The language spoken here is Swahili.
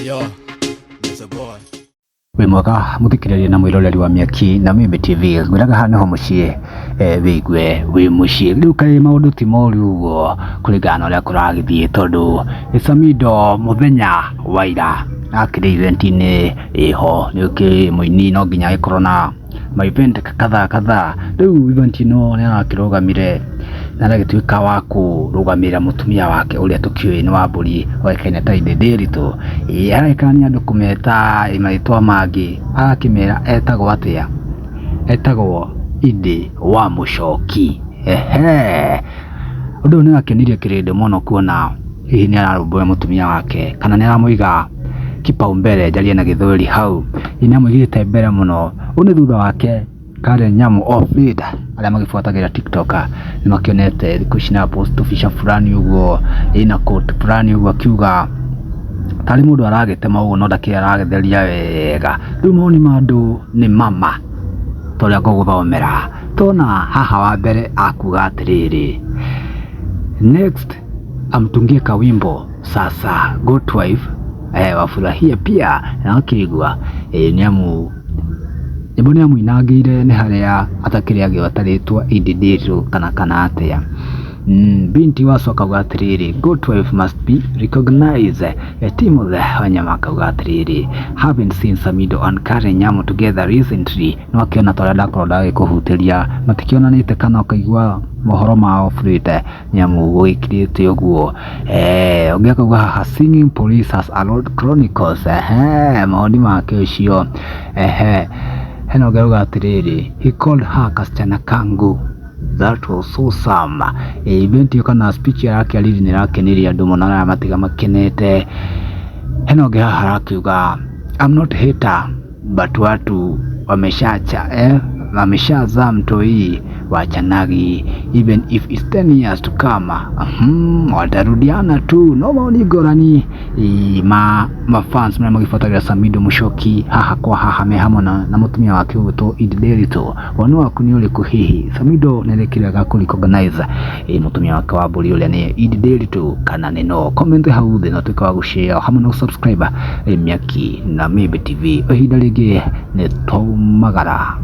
Yo, there's a boy. Wĩ mwega mũthikĩrĩria na mwĩroreri wa Mĩaki na Mĩmbi TV. Ngwĩraga haha nĩho mũciĩ wĩigue wĩ mũciĩ. Rĩu kaĩ maũndũ ti moru ũguo kũringana na ũrĩa kũragĩthiĩ, tondũ Samido mũthenya wa ira akĩrĩ event-inĩ ĩho. Nĩũkĩ mũini no nginya agĩkorwo na ma-event kadhaa. Rĩu event ĩno nĩarakĩrũgamire na agĩtuĩka wa kũrũgamĩrĩra mũtumia wake ũrĩa tũkĩũĩ nĩ Wambũri oĩkaine ta Indi Ndiritu. Arekania andũ kũmeta marĩtwa mangĩ, agakĩmera etagwo atĩa? Etagwo Indi wa Mũchoki. Ũndũ ũyũ nĩwakenirie kĩrĩndĩ mũno kuona hihi nĩararũmbũya mũtumia wake kana nĩaramũiga kipaumbele, njarie na gĩthweri hau, nĩamũigĩte mbere mũno. Ũyũ nĩ thutha wake Karen Nyamu off lead, arĩa magĩbuatagĩra TikTok nĩmakĩonete thikũ ici na post official fulani ũguo ina quote fulani ũguo akiuga tarĩ mũndũ aragĩtema ũguo no ndakĩrĩ aragĩtheria wega. Rĩu mawoni ma andũ nĩ mama torĩa ngũgũthomera. Tona haha wa mbere akuga atĩrĩrĩ, next amtungie kawimbo sasa good wife wafurahia pia na akigwa Nyamu nyimbo nĩamũinangĩire nĩ harĩa atakĩrĩ agĩwatarĩtwo Indi Ndiritu kana atĩa. Binti wacoka akauga atĩrĩrĩ, good wife must be recognized. Timothy Wanyama akauga atĩrĩrĩ, haven't seen Samido and Karen Nyamu together recently. No akĩona torĩa ndakorwo ndagĩkũhutĩria matikĩonanĩte kana ũkaigua mohoro mao burĩte Nyamu gwĩkĩrĩte ũguo. Ũngĩ akauga haha, singing police has a lot chronicles. Maoni make ũcio. Hena ũngĩ auga atĩrĩrĩ, he called her kasichana kangu, that was so some. Event ĩyo kana speech yarakĩarire nĩrakenirie andũ mũno na matiga makenete. Hena ũngĩ haha arakiuga, I'm not hater but watu wameshaza mtoi wachanagi, even if it's 10 years to come watarudiana tu. No maoni ngũrani fans mena magifuatagira Samido Mũchoki haha kwa haha me hamwe na mũtumia wake ũgwĩtwo Indi Ndiritu. Woni waku nĩ ũrĩkũ hihi? Samido nĩarĩkĩrĩga kũrecognize mũtumia wake Wambũri ũrĩa nĩ Indi Ndiritu kana nĩ no? Comment hau thĩ na tuĩka wa gũshare hamwe na subscribe Mĩaki na Mĩmbi TV. Ihinda rĩngĩ nĩ taumagara.